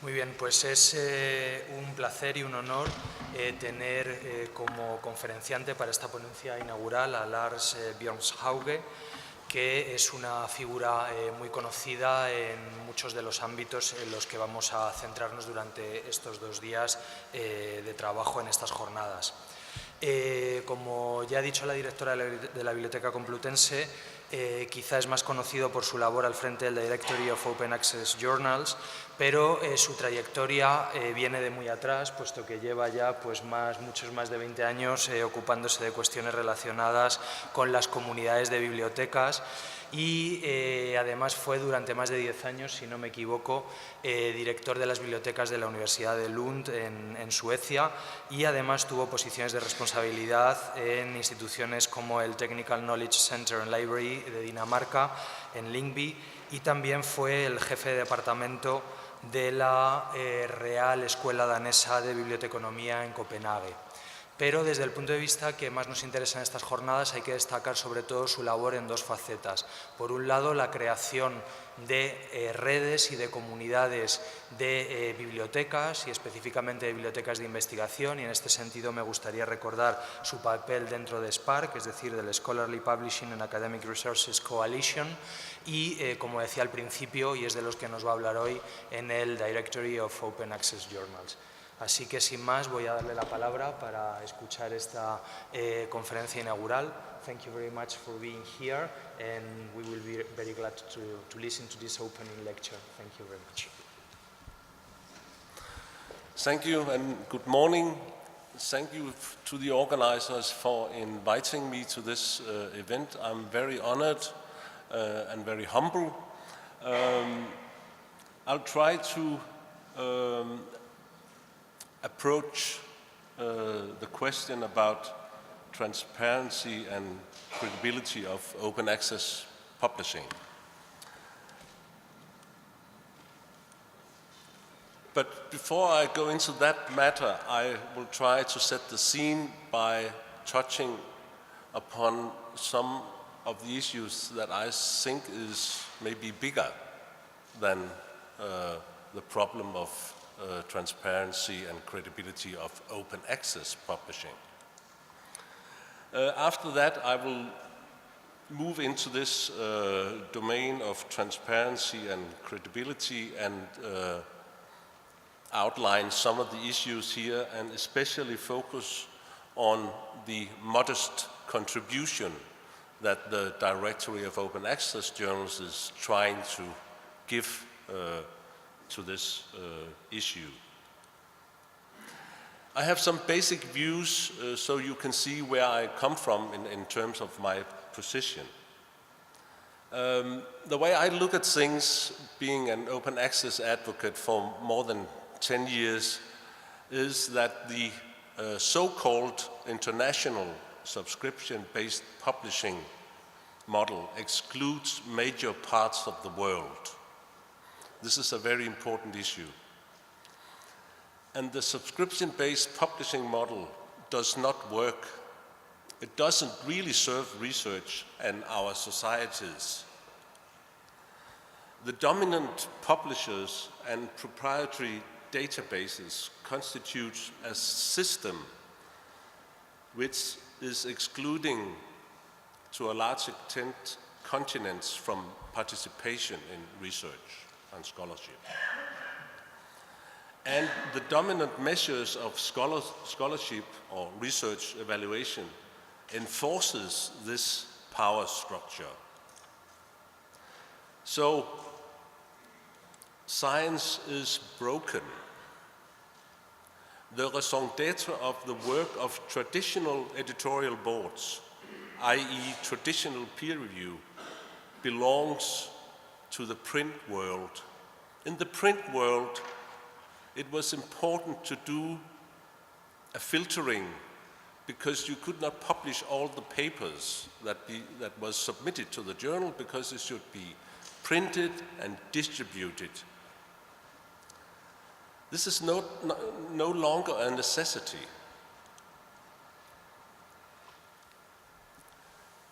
Muy bien, pues es un placer y un honor tener como conferenciante para esta ponencia inaugural a Lars Björnshauge, que es una figura muy conocida en muchos de los ámbitos en los que vamos a centrarnos durante estos 2 días de trabajo en estas jornadas. Como ya ha dicho la directora de la Biblioteca Complutense, quizá es más conocido por su labor al frente del Directory of Open Access Journals, pero su trayectoria viene de muy atrás, puesto que lleva ya muchos más de 20 años ocupándose de cuestiones relacionadas con las comunidades de bibliotecas y además fue durante más de 10 años, si no me equivoco, director de las bibliotecas de la Universidad de Lund en Suecia, y además tuvo posiciones de responsabilidad en instituciones como el Technical Knowledge Center and Library de Dinamarca, en Lyngby, y también fue el jefe de departamento de la Real Escuela Danesa de Biblioteconomía en Copenhague. Pero desde el punto de vista que más nos interesa en estas jornadas hay que destacar sobre todo su labor en 2 facetas. Por un lado, la creación de redes y de comunidades de bibliotecas y específicamente de bibliotecas de investigación, y en este sentido me gustaría recordar su papel dentro de SPARC, es decir, del Scholarly Publishing and Academic Resources Coalition, y como decía al principio, y es de los que nos va a hablar hoy, en el Directory of Open Access Journals. Así que sin más voy a darle la palabra para escuchar esta conferencia inaugural. Thank you very much for being here, and we will be very glad to listen to this opening lecture. Thank you very much. Thank you and good morning. Thank you to the organizers for inviting me to this event. I'm very honored and very humble. I'll try to approach the question about transparency and credibility of open access publishing. But before I go into that matter, I will try to set the scene by touching upon some of the issues that I think is maybe bigger than the problem of transparency and credibility of open access publishing. After that, I will move into this domain of transparency and credibility and outline some of the issues here, and especially focus on the modest contribution that the Directory of Open Access Journals is trying to give to this issue. I have some basic views so you can see where I come from in terms of my position. The way I look at things, being an open access advocate for more than 10 years, is that the so-called international subscription-based publishing model excludes major parts of the world. This is a very important issue. And the subscription-based publishing model does not work. It doesn't really serve research and our societies. The dominant publishers and proprietary databases constitute a system which is excluding, to a large extent, continents from participation in research and scholarship. And the dominant measures of scholarship or research evaluation enforces this power structure. So, science is broken. The raison d'etre of the work of traditional editorial boards, i.e. traditional peer review, belongs to the print world. In the print world, it was important to do a filtering because you could not publish all the papers that was submitted to the journal because it should be printed and distributed. This is no longer a necessity.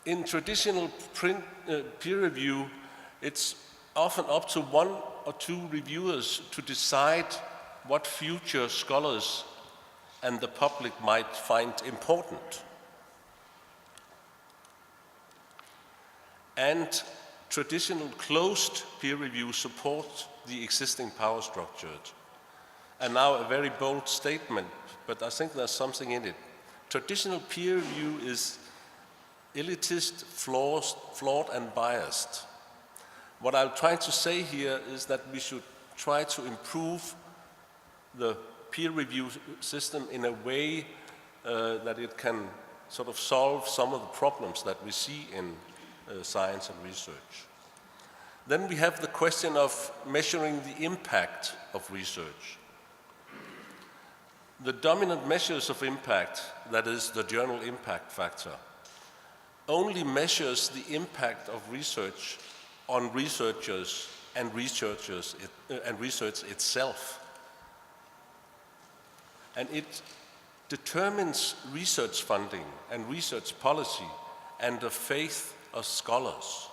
In traditional print peer review, it's often up to 1 or two reviewers to decide what future scholars and the public might find important. And traditional closed peer review supports the existing power structure. And now a very bold statement, but I think there's something in it. Traditional peer review is elitist, flawed and biased. What I'm trying to say here is that we should try to improve the peer review system in a way that it can sort of solve some of the problems that we see in science and research. Then we have the question of measuring the impact of research. The dominant measures of impact, that is the journal impact factor, only measures the impact of research on researchers and research itself. And it determines research funding and research policy and the faith of scholars.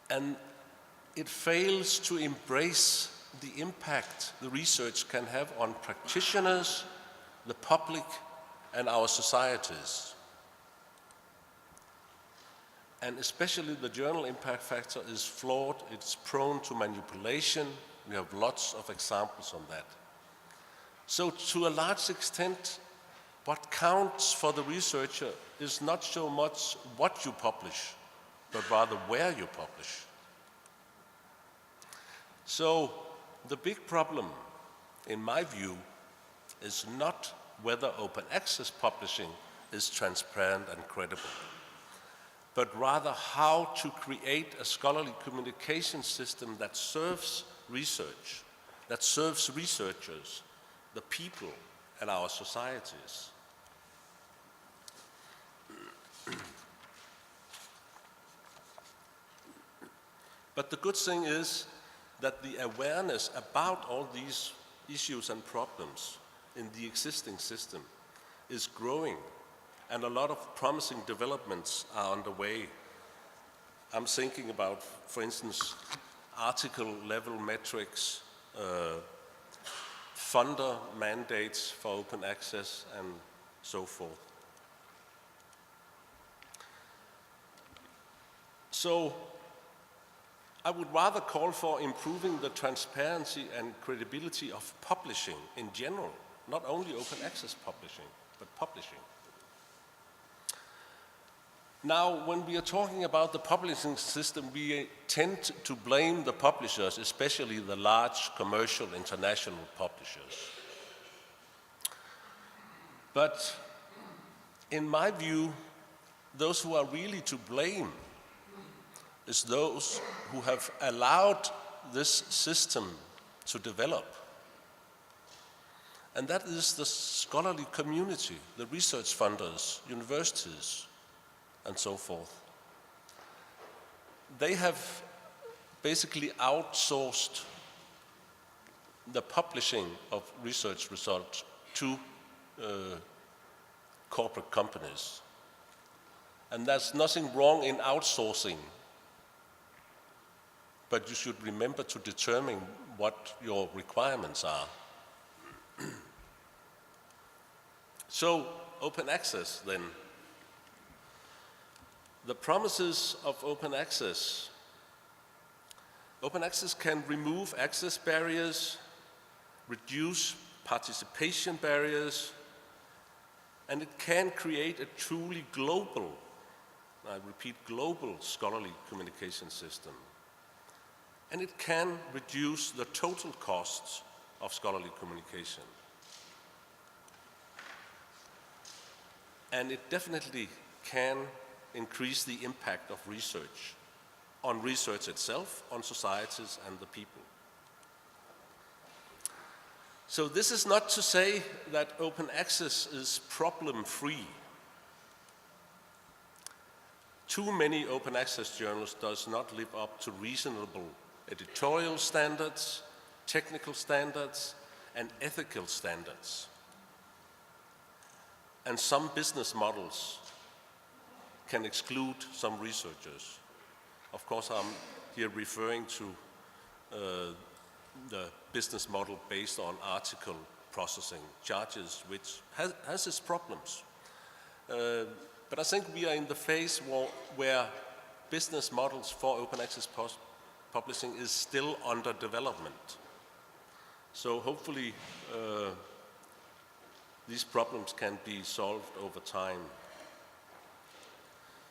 And it fails to embrace the impact the research can have on practitioners, the public, and our societies. And especially the journal impact factor is flawed, it's prone to manipulation. We have lots of examples on that. So to a large extent, what counts for the researcher is not so much what you publish, but rather where you publish. So the big problem, in my view, is not whether open access publishing is transparent and credible, but rather how to create a scholarly communication system that serves research, that serves researchers, the people, and our societies. But the good thing is that the awareness about all these issues and problems in the existing system is growing, and a lot of promising developments are underway. I'm thinking about, for instance, article level metrics, funder mandates for open access, and so forth. So I would rather call for improving the transparency and credibility of publishing in general, not only open access publishing, but publishing. Now, when we are talking about the publishing system, we tend to blame the publishers, especially the large commercial international publishers. But in my view, those who are really to blame is those who have allowed this system to develop. And that is the scholarly community, the research funders, universities, and so forth. They have basically outsourced the publishing of research results to corporate companies. And there's nothing wrong in outsourcing, but you should remember to determine what your requirements are. So, open access then. The promises of open access. Open access can remove access barriers, reduce participation barriers, and it can create a truly global, I repeat, global scholarly communication system. And it can reduce the total costs of scholarly communication. And it definitely can increase the impact of research on research itself, on societies and the people. So this is not to say that open access is problem-free. Too many open access journals does not live up to reasonable editorial standards, technical standards, and ethical standards. And some business models can exclude some researchers. Of course, I'm here referring to the business model based on article processing charges, which has its problems. But I think we are in the phase where business models for open access publishing is still under development. So hopefully these problems can be solved over time.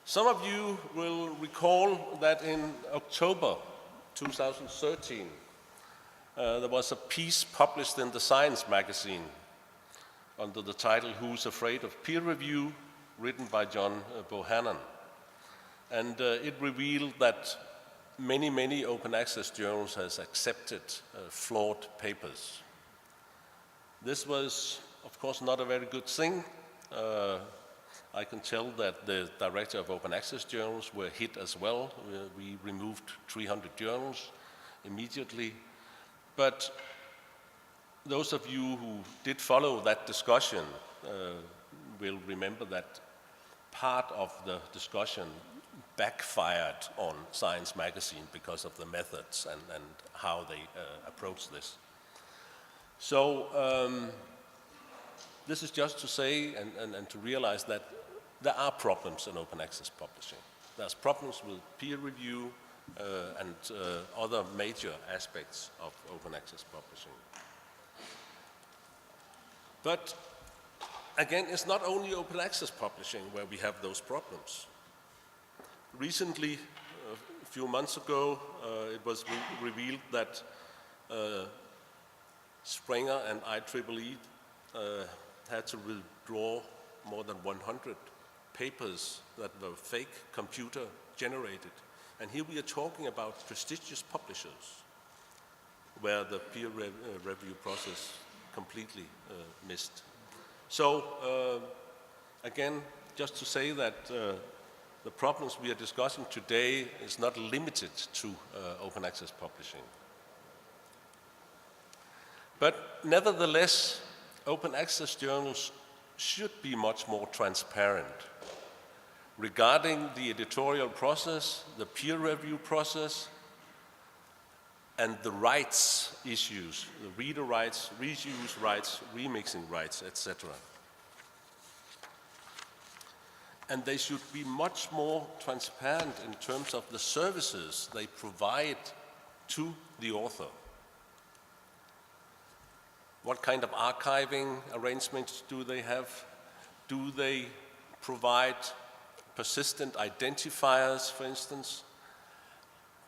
Some of you will recall that in October 2013, there was a piece published in the Science magazine under the title "Who's Afraid of Peer Review?" written by John Bohannon. And it revealed that many open access journals has accepted flawed papers. This was, of course, not a very good thing. I can tell that the director of open access journals were hit as well. We removed 300 journals immediately. But those of you who did follow that discussion will remember that part of the discussion backfired on Science magazine because of the methods and how they approach this. So this is just to say and to realize that there are problems in open access publishing. There's problems with peer review and other major aspects of open access publishing. But again, it's not only open access publishing where we have those problems. Recently, a few months ago, it was revealed that Springer and IEEE had to withdraw more than 100 papers that were fake computer generated. And here we are talking about prestigious publishers where the peer review process completely missed. So again, just to say that the problems we are discussing today is not limited to open access publishing. But nevertheless, open access journals should be much more transparent regarding the editorial process, the peer review process, and the rights issues, the reader rights, reuse rights, remixing rights, etc. And they should be much more transparent in terms of the services they provide to the author. What kind of archiving arrangements do they have? Do they provide persistent identifiers, for instance?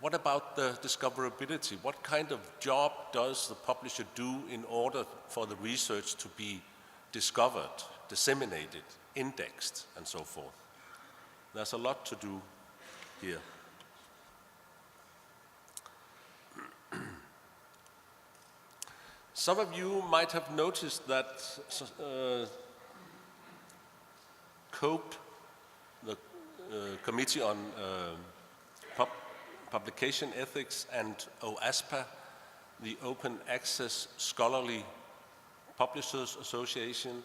What about the discoverability? What kind of job does the publisher do in order for the research to be discovered, disseminated, indexed, and so forth? There's a lot to do here. Some of you might have noticed that COPE, the Committee on Publication Ethics, and OASPA, the Open Access Scholarly Publishers Association,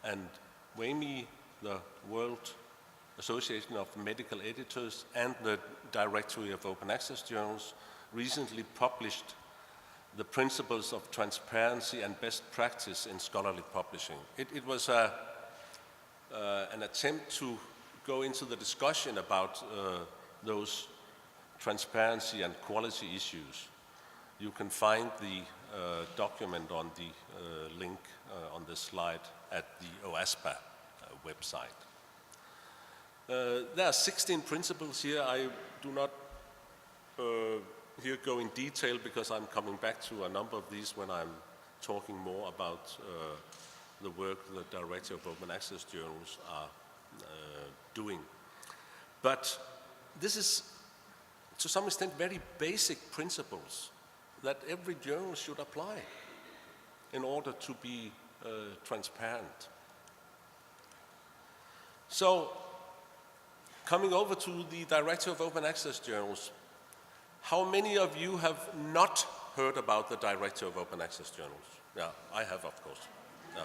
and WAME, the World Association of Medical Editors, and the Directory of Open Access Journals recently published the principles of transparency and best practice in scholarly publishing. It was an attempt to go into the discussion about those transparency and quality issues. You can find the document on the link on this slide at the OASPA website. There are 16 principles here. I do not here go in detail because I'm coming back to a number of these when I'm talking more about the work the Director of Open Access Journals are doing. But this is, to some extent, very basic principles that every journal should apply in order to be transparent. So, coming over to the Director of Open Access Journals, how many of you have not heard about the Director of Open Access Journals? Yeah, I have, of course. Yeah.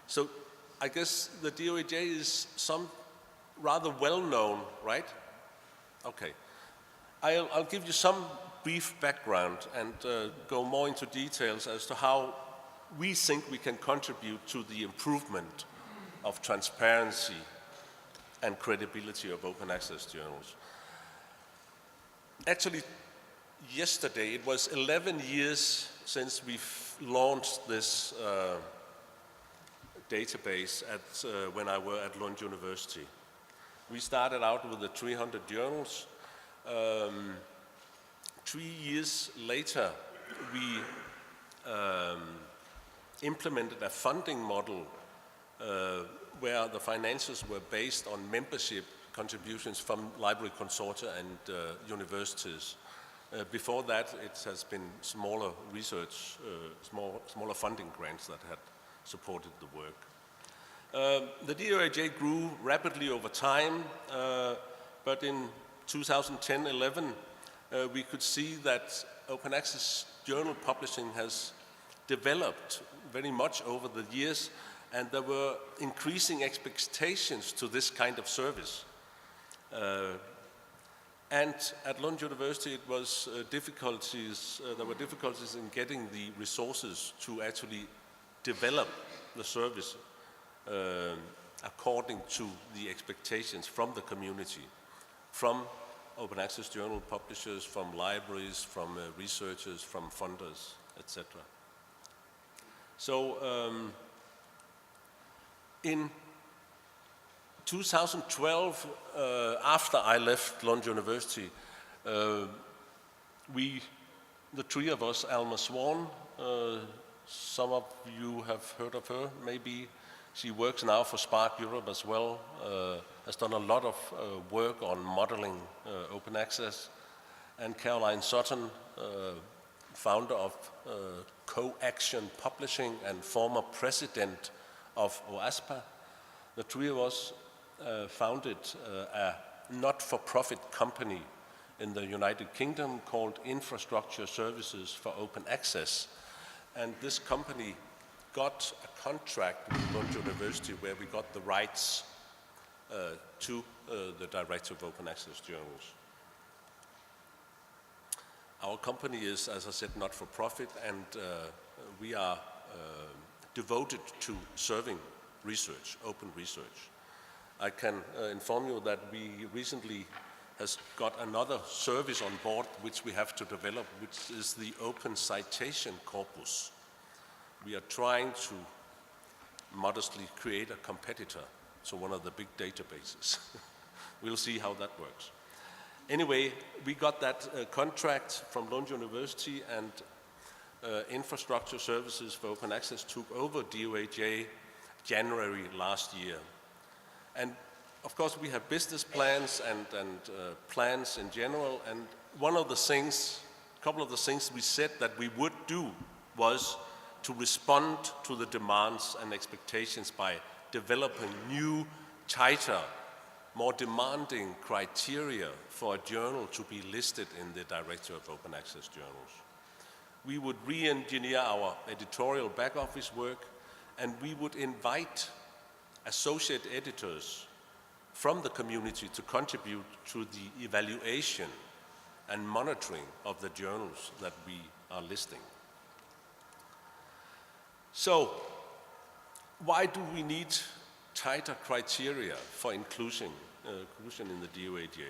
So I guess the DOAJ is some rather well known, right? Okay. I'll give you some brief background and go more into details as to how we think we can contribute to the improvement of transparency and credibility of open access journals. Actually, yesterday, it was 11 years since we've launched this database when I were at Lund University. We started out with the 300 journals. 3 years later, we implemented a funding model where the finances were based on membership contributions from library consortia and universities. Before that, it has been smaller research, smaller funding grants that had supported the work. The DOAJ grew rapidly over time, but in 2010-11, we could see that open access journal publishing has developed very much over the years, and there were increasing expectations to this kind of service. And at Lund University, it was there were difficulties in getting the resources to actually develop the service according to the expectations from the community, from open access journal publishers, from libraries, from researchers, from funders, etc. So in 2012, after I left Lund University, the three of us, Alma Swan, some of you have heard of her, maybe. She works now for Spark Europe as well, has done a lot of work on modeling open access. And Caroline Sutton, founder of Co-Action Publishing and former president of OASPA. The three of us founded a not-for-profit company in the United Kingdom called Infrastructure Services for Open Access. And this company got a contract with Lund University where we got the rights to the Director of Open Access Journals. Our company is, as I said, not-for-profit, and we are devoted to serving research, open research. I can inform you that we recently has got another service on board which we have to develop, which is the Open Citation Corpus. We are trying to modestly create a competitor to one of the big databases. We'll see how that works. Anyway, we got that contract from Lund University, and Infrastructure Services for Open Access took over DOAJ January last year. And of course, we have business plans and plans in general, and one of the things, a couple of the things we said that we would do was to respond to the demands and expectations by developing new, tighter, more demanding criteria for a journal to be listed in the Directory of Open Access Journals. We would re-engineer our editorial back office work, and we would invite associate editors from the community to contribute to the evaluation and monitoring of the journals that we are listing. So, why do we need tighter criteria for inclusion in the DOAJ?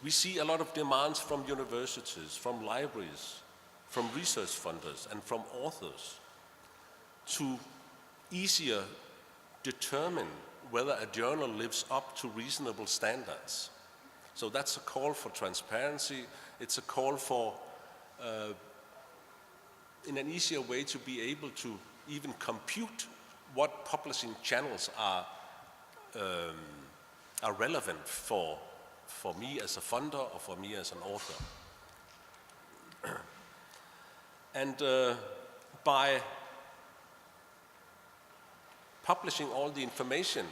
We see a lot of demands from universities, from libraries, from research funders, and from authors to easier determine whether a journal lives up to reasonable standards. So that's a call for transparency. It's a call for, in an easier way, to be able to even compute what publishing channels are relevant for me as a funder or for me as an author. And by publishing all the information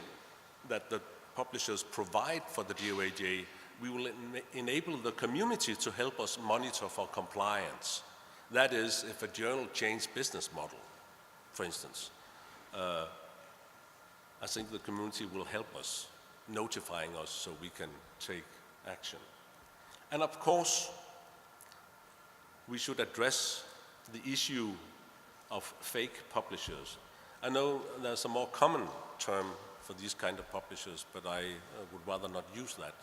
that the publishers provide for the DOAJ, we will enable the community to help us monitor for compliance. That is, if a journal changes business model, for instance, I think the community will help us, notifying us so we can take action. And of course, we should address the issue of fake publishers. I know there's a more common term for these kind of publishers, but I would rather not use that.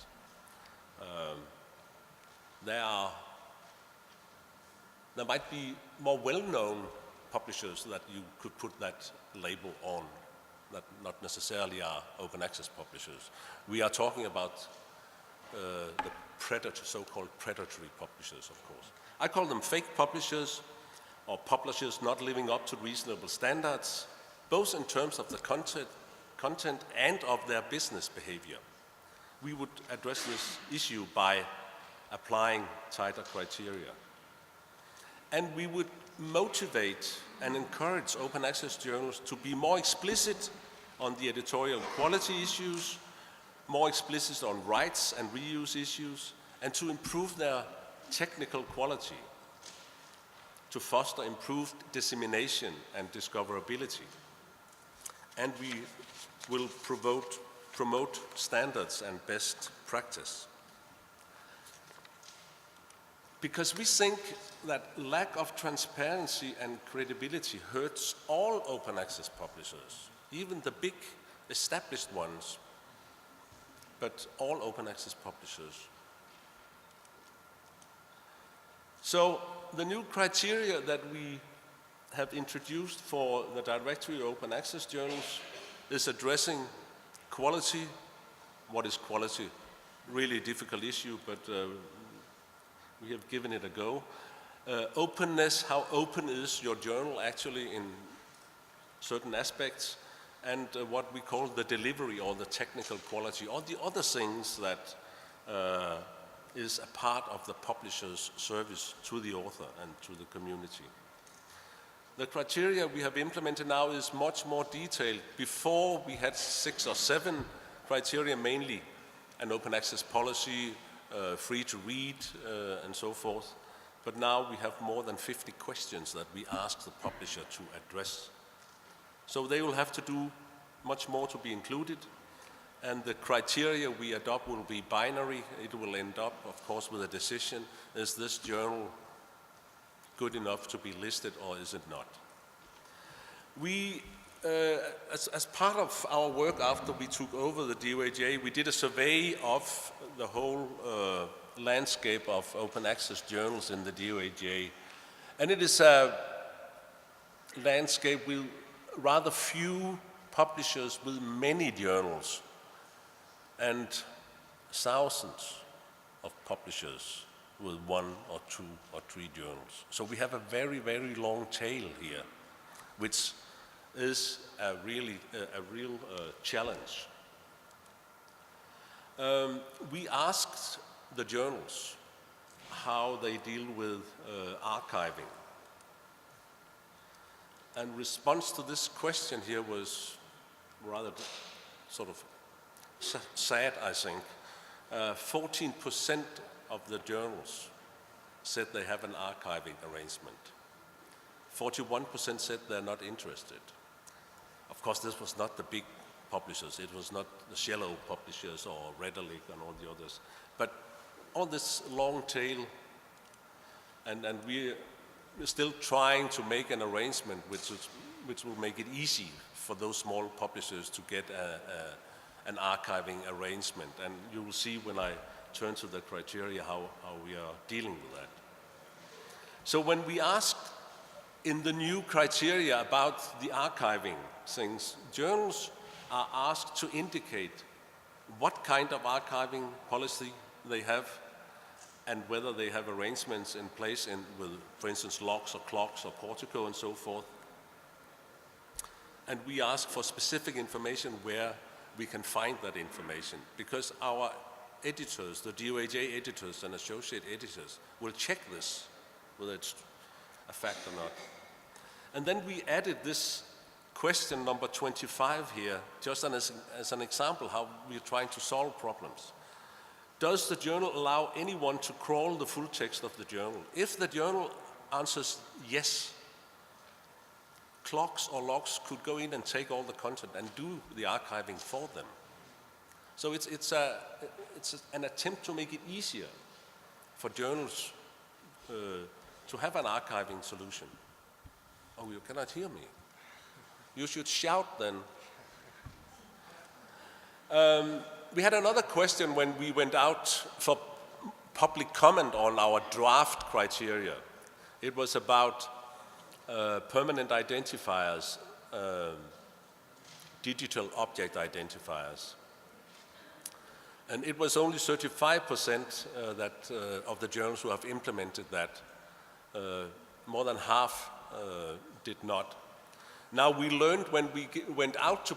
There might be more well-known publishers that you could put that label on, that not necessarily are open access publishers. We are talking about the so-called predatory publishers, of course. I call them fake publishers, or publishers not living up to reasonable standards, both in terms of the content and of their business behavior. We would address this issue by applying tighter criteria. And we would motivate and encourage open access journals to be more explicit on the editorial quality issues, more explicit on rights and reuse issues, and to improve their technical quality, to foster improved dissemination and discoverability. And we will promote standards and best practice. Because we think that lack of transparency and credibility hurts all open access publishers, even the big established ones, but all open access publishers. So the new criteria that we have introduced for the directory of open access journals is addressing quality. What is quality? Really a difficult issue, but we have given it a go. Openness, how open is your journal actually in certain aspects, and what we call the delivery or the technical quality, or the other things that is a part of the publisher's service to the author and to the community. The criteria we have implemented now is much more detailed. Before we had 6 or 7 criteria, mainly an open access policy, free to read, and so forth. But now we have more than 50 questions that we ask the publisher to address. So they will have to do much more to be included. And the criteria we adopt will be binary. It will end up, of course, with a decision. Is this journal good enough to be listed or is it not? We, as part of our work after we took over the DOAJ, we did a survey of the whole landscape of open access journals in the DOAJ. And it is a landscape with rather few publishers with many journals and thousands of publishers with 1 or 2 or 3 journals. So we have a very, very long tail here, which is a real challenge. We asked the journals how they deal with archiving. And response to this question here was rather sort of sad, I think. 14% of the journals said they have an archiving arrangement. 41% said they're not interested. Of course, this was not the big publishers. It was not the shallow publishers or Redderlick and all the others. But on this long tail, and we're still trying to make an arrangement which will make it easy for those small publishers to get an archiving arrangement. And you will see when I turn to the criteria how we are dealing with that. So when we asked in the new criteria about the archiving things, journals are asked to indicate what kind of archiving policy they have and whether they have arrangements in place with, for instance, locks or clocks or portico and so forth. And we ask for specific information where we can find that information, because our editors, the DOAJ editors and associate editors, will check this, whether it's a fact or not. And then we added this question number 25 here, just as an example how we're trying to solve problems. Does the journal allow anyone to crawl the full text of the journal? If the journal answers yes, clocks or locks could go in and take all the content and do the archiving for them. So it's an attempt to make it easier for journals to have an archiving solution. Oh, you cannot hear me. You should shout then. We had another question when we went out for public comment on our draft criteria. It was about permanent identifiers, digital object identifiers. And it was only 35% of the journals who have implemented that. More than half did not. Now we learned when we went out to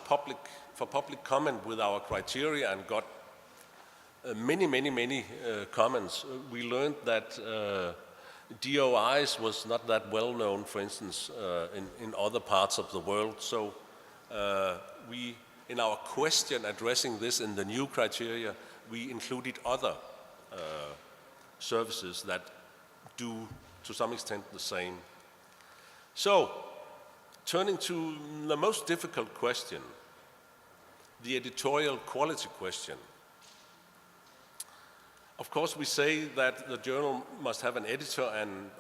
for public comment with our criteria and got many comments, we learned that DOIs was not that well known, for instance, in other parts of the world. So we, in our question addressing this in the new criteria, we included other services that do, to some extent, the same. So, turning to the most difficult question, the editorial quality question. Of course, we say that the journal must have an editor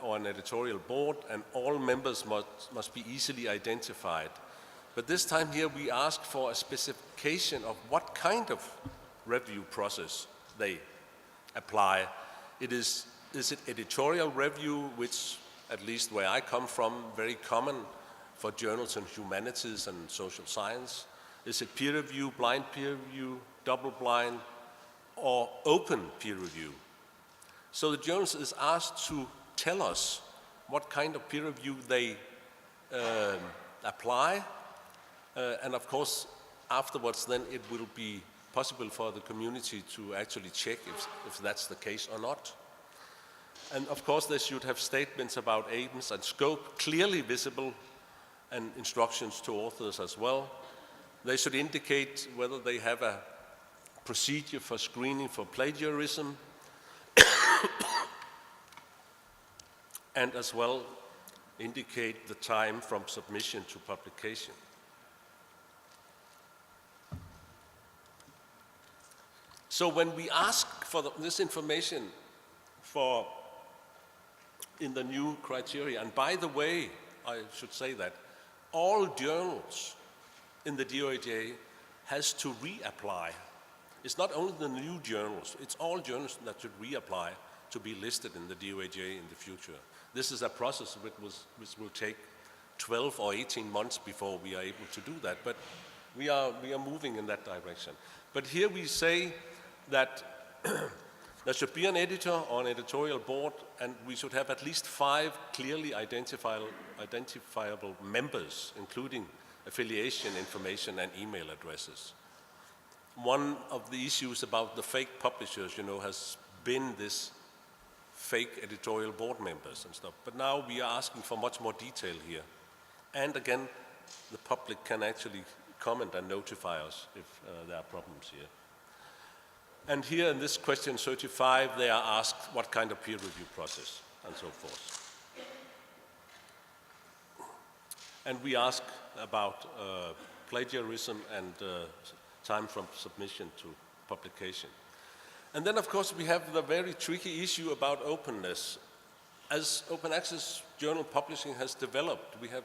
or an editorial board, and all members must be easily identified. But this time here we ask for a specification of what kind of review process they apply. Is it editorial review, which, at least where I come from, very common for journals in humanities and social science? Is it peer review, blind peer review, double blind, or open peer review? So the journals is asked to tell us what kind of peer review they apply, and of course afterwards then it will be possible for the community to actually check if that's the case or not. And of course they should have statements about aims and scope clearly visible, and instructions to authors as well. They should indicate whether they have a procedure for screening for plagiarism and as well indicate the time from submission to publication. So when we ask for this information in the new criteria, and by the way, I should say that all journals in the DOAJ has to reapply. It's not only the new journals, it's all journals that should reapply to be listed in the DOAJ in the future. This is a process which will take 12 or 18 months before we are able to do that, but we are moving in that direction. But here we say that there should be an editor or an editorial board, and we should have at least 5 clearly identifiable members, including affiliation information and email addresses. One of the issues about the fake publishers, has been this fake editorial board members and stuff. But now we are asking for much more detail here. And again, the public can actually comment and notify us if there are problems here. And here in this question 35, they are asked what kind of peer review process and so forth. And we ask about plagiarism and time from submission to publication. And then, of course, we have the very tricky issue about openness. As open access journal publishing has developed, we have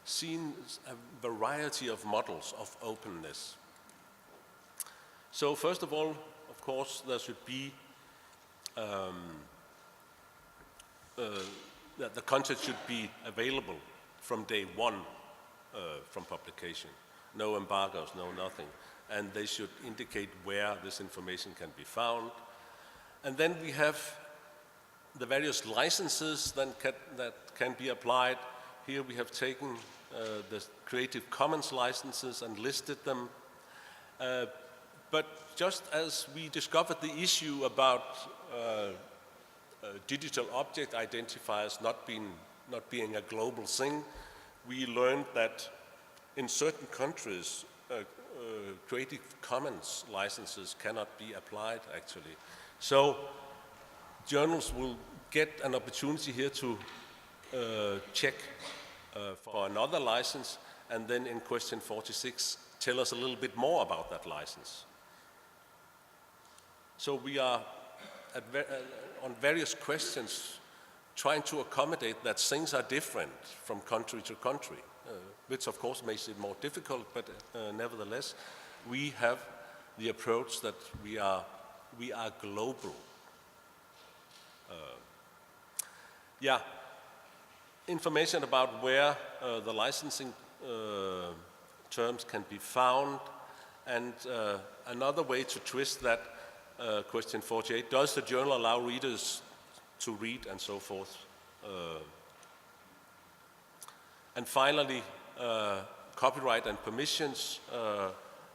seen a variety of models of openness. So first of all, of course, there should be that the content should be available from day one from publication. No embargoes, no nothing. And they should indicate where this information can be found. And then we have the various licenses that can be applied. Here we have taken the Creative Commons licenses and listed them. But just as we discovered the issue about digital object identifiers not being a global thing, we learned that in certain countries, Creative Commons licenses cannot be applied, actually. So journals will get an opportunity here to check for another license, and then in question 46, tell us a little bit more about that license. So we are on various questions, trying to accommodate that things are different from country to country, which of course makes it more difficult, but nevertheless, we have the approach that we are global. Information about where the licensing terms can be found, and another way to twist that question 48, does the journal allow readers to read, and so forth. And finally, copyright and permissions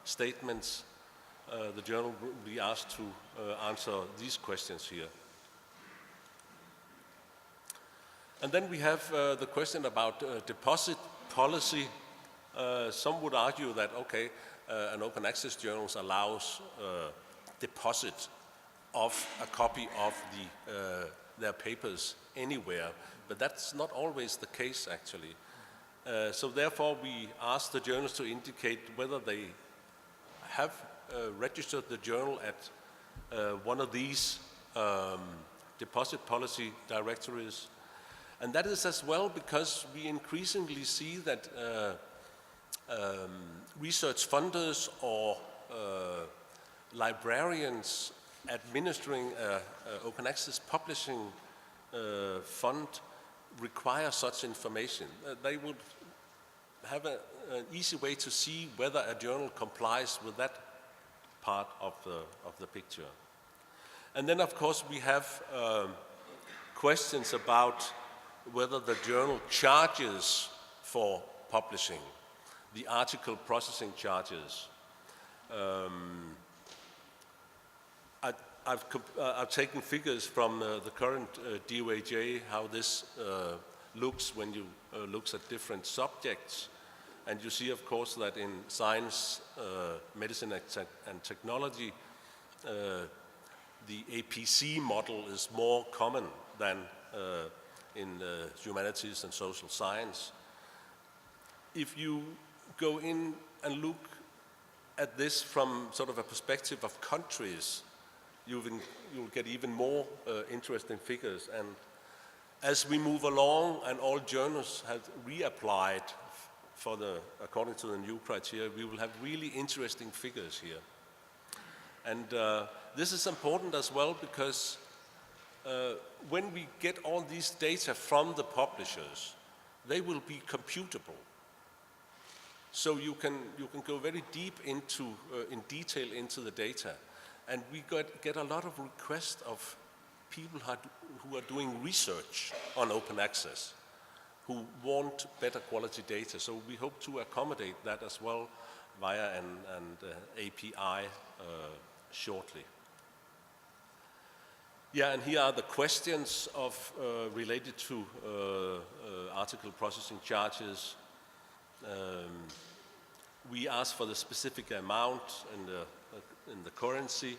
statements. The journal will be asked to answer these questions here. And then we have the question about deposit policy. Some would argue that, okay, an open access journal allows deposit of a copy of their papers anywhere, but that's not always the case, actually. So therefore, we ask the journals to indicate whether they have registered the journal at one of these deposit policy directories. And that is as well because we increasingly see that research funders or librarians administering open access publishing fund require such information. They would have an easy way to see whether a journal complies with that part of the picture. And then, of course, we have questions about whether the journal charges for publishing, the article processing charges. I've taken figures from the current DOAJ, how this looks when you look at different subjects. And you see, of course, that in science, medicine, and technology, the APC model is more common than in humanities and social science. If you go in and look at this from sort of a perspective of countries, you'll get even more interesting figures. And as we move along and all journals have reapplied according to the new criteria, we will have really interesting figures here. And this is important as well because when we get all these data from the publishers, they will be computable. So you can go very deep into, in detail into the data. And we get a lot of requests of people who are doing research on open access, who want better quality data. So we hope to accommodate that as well via an API shortly. Yeah, and here are the questions related to article processing charges. We ask for the specific amount in the currency,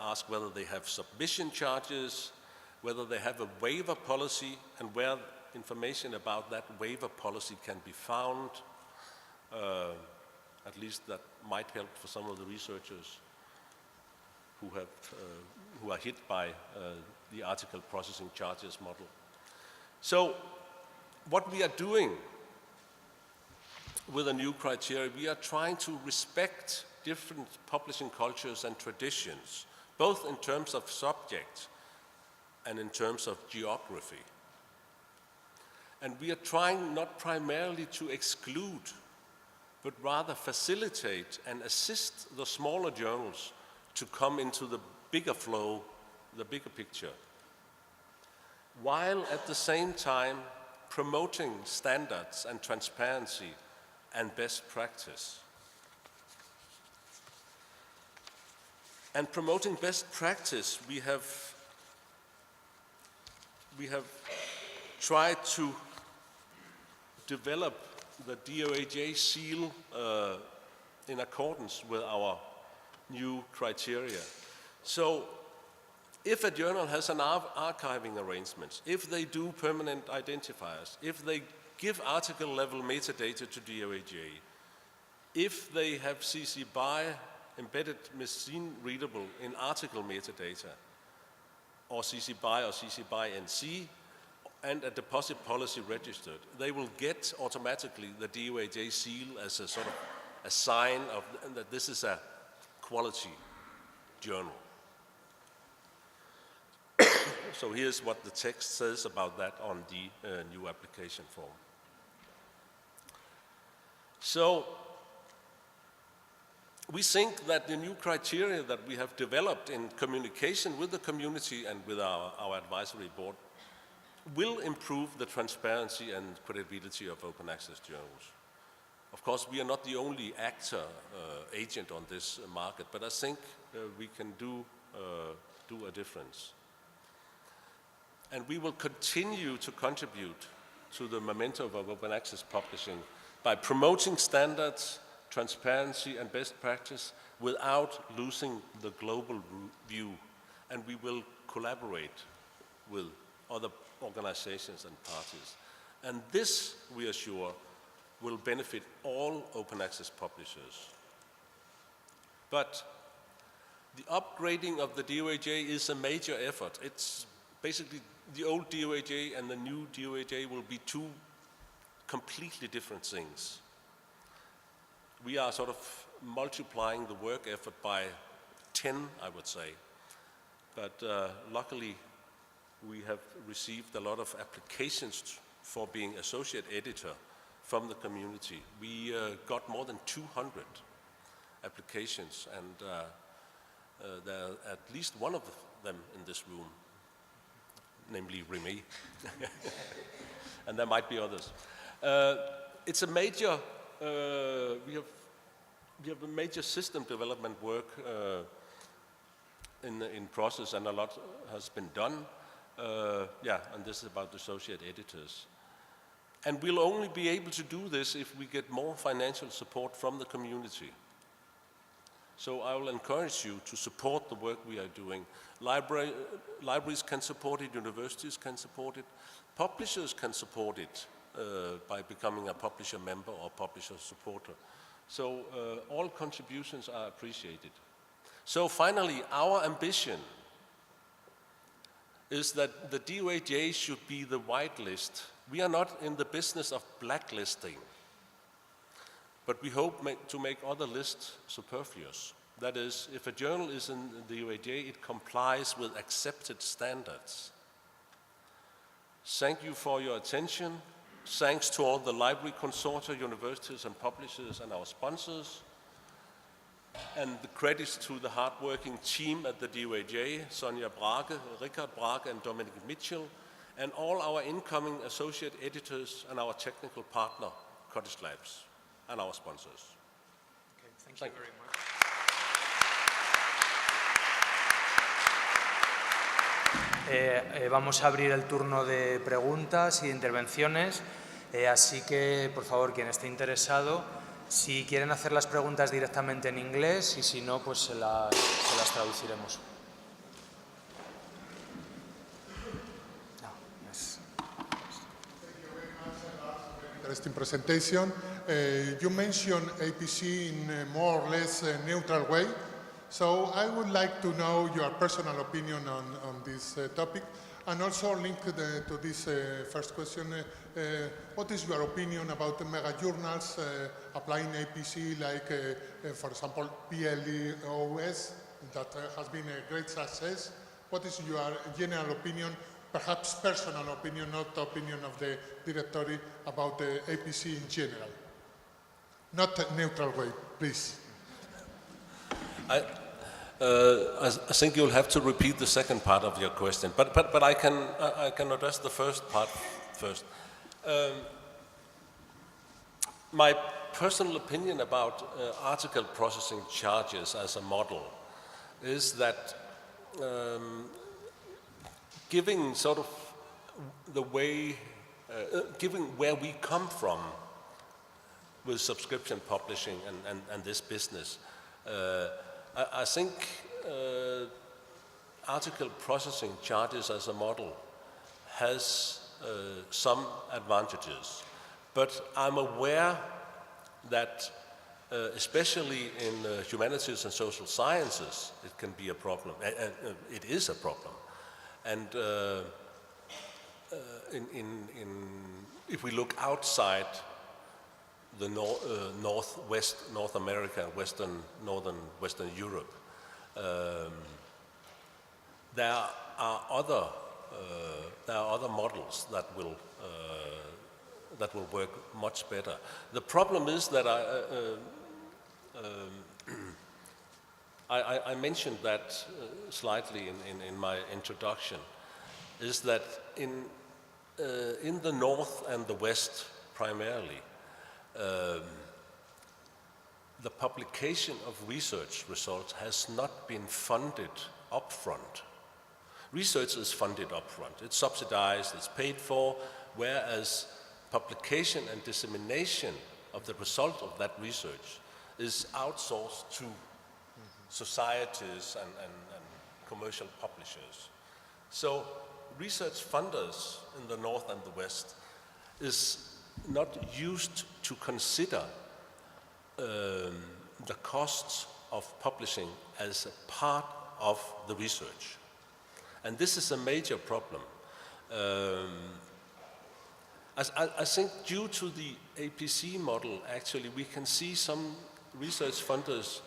ask whether they have submission charges, whether they have a waiver policy, and where information about that waiver policy can be found. At least that might help for some of the researchers who are hit by the article processing charges model. So what we are doing with a new criteria, we are trying to respect different publishing cultures and traditions, both in terms of subject and in terms of geography. And we are trying not primarily to exclude, but rather facilitate and assist the smaller journals to come into the bigger flow, the bigger picture, while at the same time promoting standards and transparency and best practice. And promoting best practice, we have tried to develop the DOAJ seal in accordance with our new criteria. So if a journal has an archiving arrangement, if they do permanent identifiers, if they give article level metadata to DOAJ, if they have CC BY embedded machine readable in article metadata, or CC BY or CC BY NC, and a deposit policy registered, they will get automatically the DOAJ seal as a sort of a sign of that this is a quality journal. So here's what the text says about that on the new application form. So we think that the new criteria that we have developed in communication with the community and with our advisory board will improve the transparency and credibility of open access journals. Of course, we are not the only actor, agent on this market, but I think we can do a difference. And we will continue to contribute to the momentum of open access publishing by promoting standards, transparency, and best practice without losing the global view. And we will collaborate with other organizations and parties. And this, we are sure, will benefit all open access publishers. But the upgrading of the DOAJ is a major effort. It's basically the old DOAJ and the new DOAJ will be two completely different things. We are sort of multiplying the work effort by 10, I would say. But luckily, we have received a lot of applications for being associate editor from the community. We got more than 200 applications, and there are at least one of them in this room, namely Remy. And there might be others. It's a major, we have a major system development work in process, and a lot has been done. And this is about associate editors. And we'll only be able to do this if we get more financial support from the community. So I will encourage you to support the work we are doing. Libraries can support it, universities can support it, publishers can support it by becoming a publisher member or publisher supporter. So all contributions are appreciated. So finally, our ambition is that the DOAJ should be the whitelist. We are not in the business of blacklisting, but we hope to make other lists superfluous. That is, if a journal is in the DOAJ, it complies with accepted standards. Thank you for your attention. Thanks to all the library consortia, universities and publishers and our sponsors. And the credits to the hard-working team at the DOAJ, Sonja Brage, Richard Brage, and Dominic Mitchell, and all our incoming associate editors and our technical partner, Cottage Labs, and our sponsors. Okay, thank you very much. Vamos a abrir el turno de preguntas y de intervenciones, así que, por favor, quien esté interesado, si quieren hacer las preguntas directamente en inglés y si no, pues se las traduciremos. Interesting presentation. You mentioned APC in a more or less neutral way. So I would like to know your personal opinion on this topic, and also linked to this first question, what is your opinion about the mega journals applying APC, like, for example, PLOS, that has been a great success? What is your general opinion, perhaps personal opinion, not the opinion of the directory, about the APC in general? Not a neutral way, please. I think you'll have to repeat the second part of your question, but I can address the first part first. My personal opinion about article processing charges as a model is that giving sort of the way, given where we come from with subscription publishing and this business, I think article processing charges as a model has some advantages, but I'm aware that especially in humanities and social sciences, it can be a problem. It is a problem. And if we look outside the North America and Western Europe, there are other models that will work much better. The problem is that I mentioned that slightly in my introduction, is that in the North and the West primarily, the publication of research results has not been funded upfront. Research is funded upfront. It's subsidized, it's paid for, whereas publication and dissemination of the result of that research is outsourced to societies and commercial publishers. So research funders in the North and the West is not used to consider the costs of publishing as a part of the research. And this is a major problem. I think due to the APC model, actually, we can see some research funders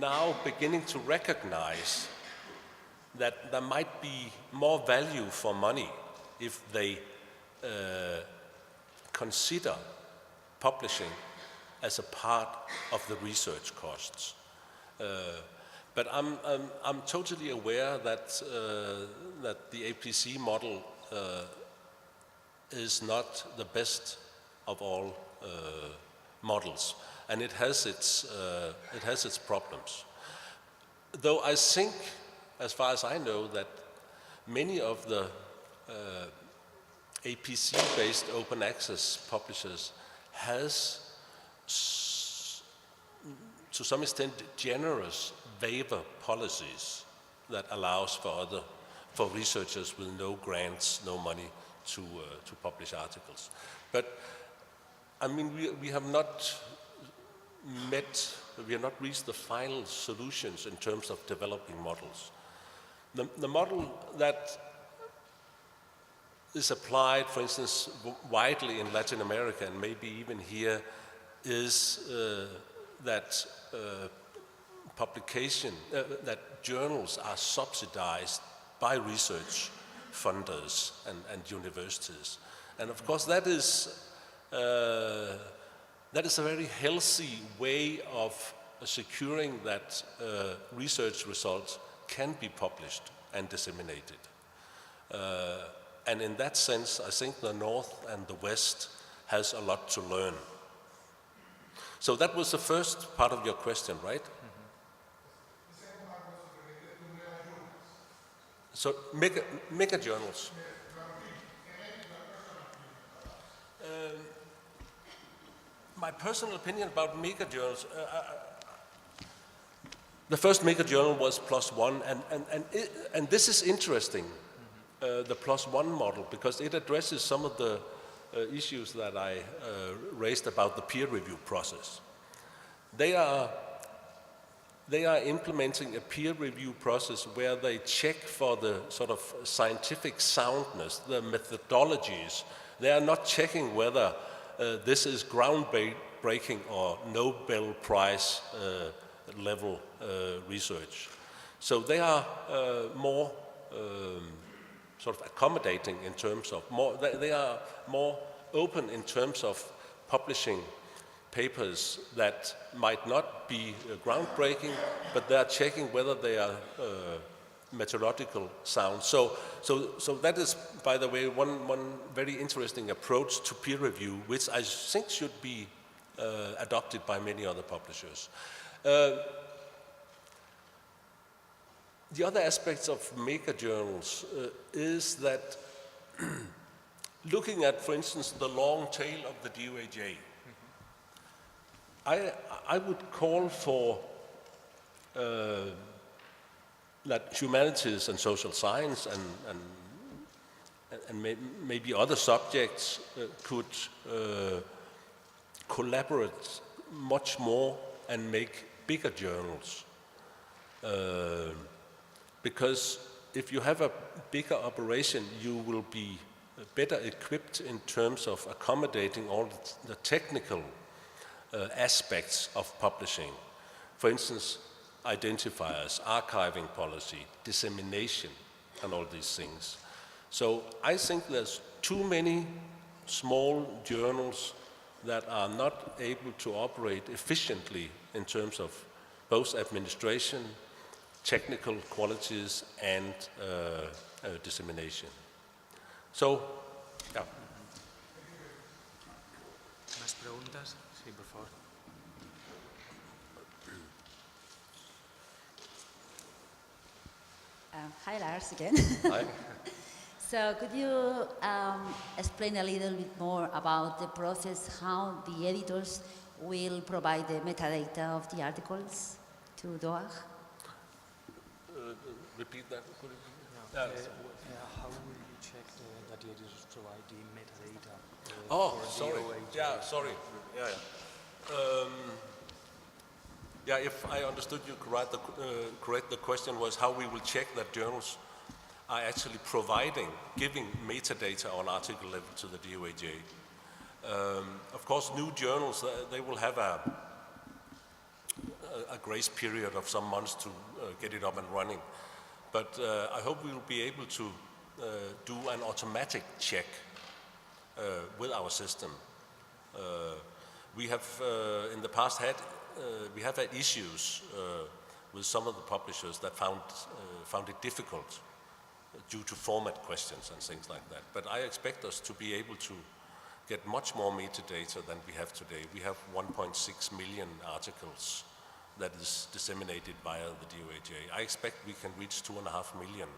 now beginning to recognize that there might be more value for money if they consider publishing as a part of the research costs. But I'm totally aware that the APC model is not the best of all models, and it has its problems. Though I think, as far as I know, that many of the APC-based open access publishers has, to some extent, generous waiver policies that allows for researchers with no grants, no money to publish articles. But I mean, we have not reached the final solutions in terms of developing models. The model that is applied, for instance, widely in Latin America and maybe even here is that that journals are subsidized by research funders and universities. And of course that is a very healthy way of securing that research results can be published and disseminated. And in that sense, I think the North and the West has a lot to learn. So that was the first part of your question, right? So mega journals. My personal opinion about mega journals, the first mega journal was +1, and this is interesting, the +1 model, because it addresses some of the issues that I raised about the peer review process. They are implementing a peer review process where they check for the sort of scientific soundness, the methodologies. They are not checking whether this is groundbreaking or Nobel Prize level research. So they are more sort of accommodating in terms of they are more open in terms of publishing papers that might not be groundbreaking, but they are checking whether they are methodological sound. So that is, by the way, one very interesting approach to peer review, which I think should be adopted by many other publishers. The other aspects of mega journals is that looking at, for instance, the long tail of the DOAJ, I would call for that humanities and social science and maybe other subjects could collaborate much more and make bigger journals. Because if you have a bigger operation, you will be better equipped in terms of accommodating all the technical aspects of publishing. For instance, identifiers, archiving policy, dissemination, and all these things. So I think there's too many small journals that are not able to operate efficiently in terms of both administration, technical qualities, and dissemination. So, yeah. ¿Más preguntas? Sí, por favor. Hi, Lars, again. Hi. So could you explain a little bit more about the process, how the editors will provide the metadata of the articles to DOAG? Repeat that. How will you check that the editors provide the metadata? Oh, for sorry. DOAJ? Yeah, sorry. Yeah, if I understood you correct, the question was how we will check that journals are actually giving metadata on article level to the DOAJ. Of course, new journals, they will have a grace period of some months to get it up and running. But I hope we will be able to do an automatic check with our system. We have in the past had issues with some of the publishers that found it difficult due to format questions and things like that. But I expect us to be able to get much more metadata than we have today. We have 1.6 million articles that is disseminated via the DOAJ. I expect we can reach 2.5 million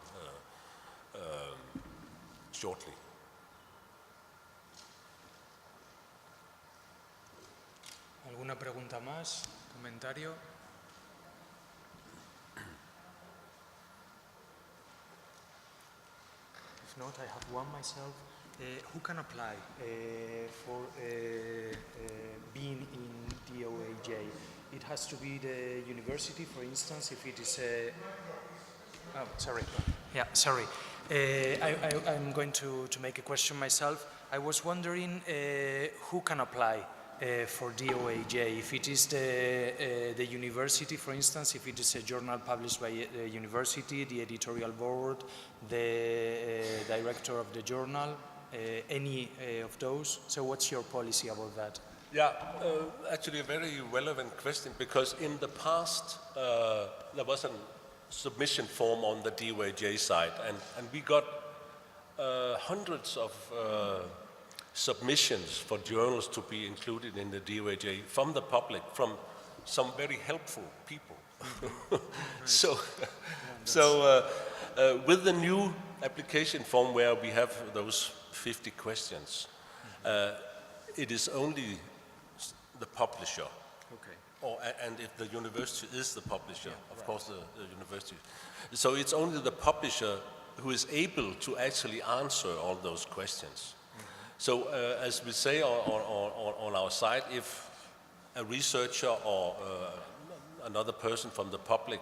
shortly. ¿Alguna pregunta más? ¿Comentario? If not, I have one myself. Who can apply for being in DOAJ? It has to be the university, for instance, if it is a... Oh, sorry. Yeah, sorry. I'm going to make a question myself. I was wondering who can apply for DOAJ, if it is the university, for instance, if it is a journal published by the university, the editorial board, the director of the journal, any of those. So what's your policy about that? Yeah, actually a very relevant question, because in the past there was a submission form on the DOAJ side, and we got hundreds of submissions for journals to be included in the DOAJ from the public, from some very helpful people. So with the new application form where we have those 50 questions, it is only the publisher. Okay. And if the university is the publisher, yeah, of course the university. So it's only the publisher who is able to actually answer all those questions. So as we say on our site, if a researcher or another person from the public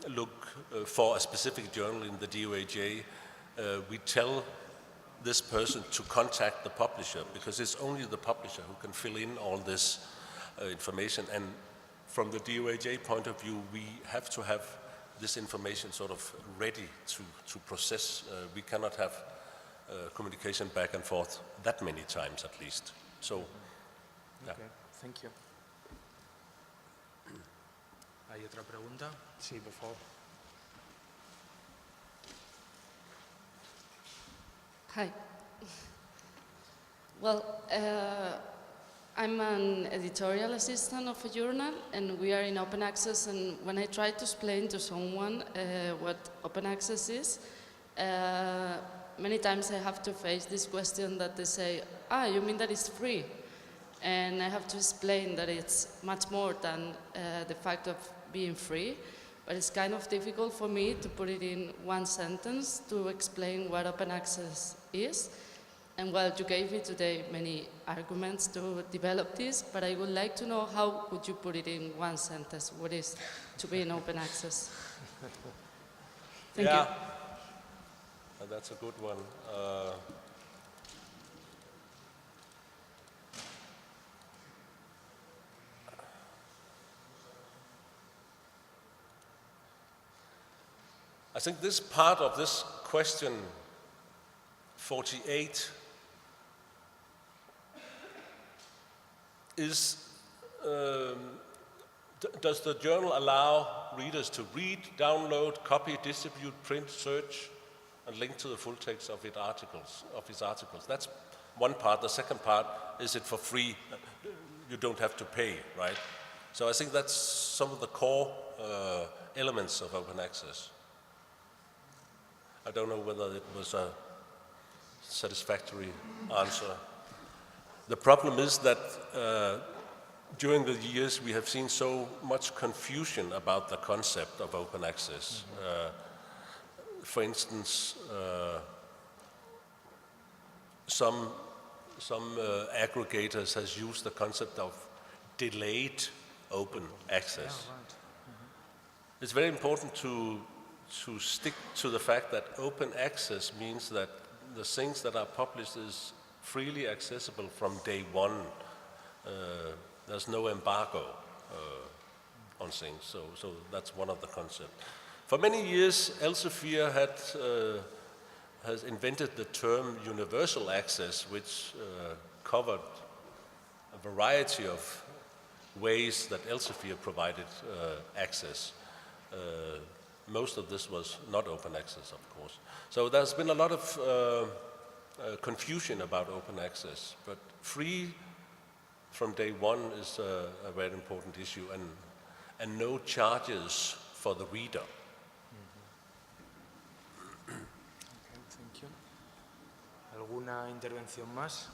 look for a specific journal in the DOAJ, we tell this person to contact the publisher, because it's only the publisher who can fill in all this information. And from the DOAJ point of view, we have to have this information sort of ready to process. We cannot have communication back and forth that many times at least. So, yeah. Okay, thank you. ¿Hay otra pregunta? Sí, por favor. Hi. Well, I'm an editorial assistant of a journal, and we are in open access, and when I try to explain to someone what open access is, many times I have to face this question that they say, you mean that it's free? And I have to explain that it's much more than the fact of being free, but it's kind of difficult for me to put it in one sentence to explain what open access is. And well, you gave me today many arguments to develop this, but I would like to know how would you put it in one sentence, what is to be in open access? Thank yeah. you. That's a good one. I think this part of this question 48 is, does the journal allow readers to read, download, copy, distribute, print, search, and link to the full text of its articles? That's one part. The second part, is it for free? You don't have to pay, right? So I think that's some of the core elements of open access. I don't know whether it was a satisfactory answer. The problem is that during the years we have seen so much confusion about the concept of open access. For instance, some aggregators has used the concept of delayed open access. Yeah, right. It's very important to stick to the fact that open access means that the things that are published is freely accessible from day one. There's no embargo on things, so that's one of the concepts. For many years, Elsevier has invented the term universal access, which covered a variety of ways that Elsevier provided access. Most of this was not open access, of course. So there's been a lot of confusion about open access, but free from day one is a very important issue, and no charges for the reader. Okay, thank you. ¿Alguna intervención más?